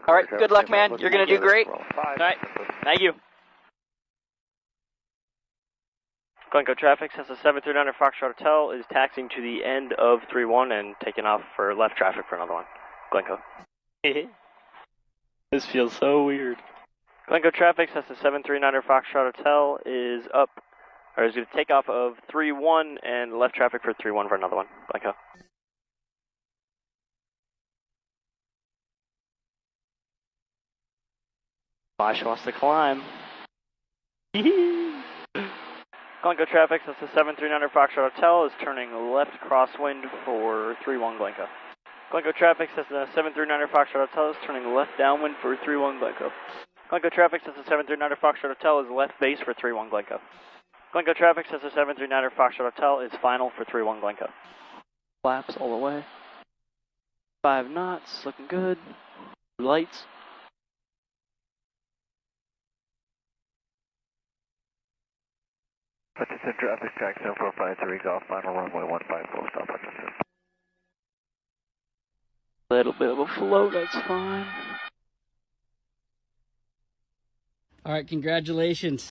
All right, good luck, man. You're going to do great. All right, thank you. Glencoe traffic, since the 739 Foxtrot Hotel is taxiing to the end of 31 and taking off for left traffic for another one. Glencoe. This feels so weird. Glencoe traffic, since the 739 Foxtrot Hotel is up, or is going to take off of 31 and left traffic for 31 for another one. Glencoe. Flash wants to climb. Glencoe traffic, since the 739 Foxtrot Hotel is turning left crosswind for 31 Glencoe. Glencoe traffic, since the 739 Foxtrot Hotel is turning left downwind for 31 Glencoe. Glencoe traffic, since the 739 Foxtrot Hotel is left base for 31 Glencoe. Glencoe traffic, since the 739 Foxtrot Hotel is final for 31 Glencoe. Flaps all the way. 5 knots, looking good. Lights. Hutchinson traffic, track 7453, golf, final runway 154, stop Hutchinson. Little bit of a flow, that's fine. All right, congratulations.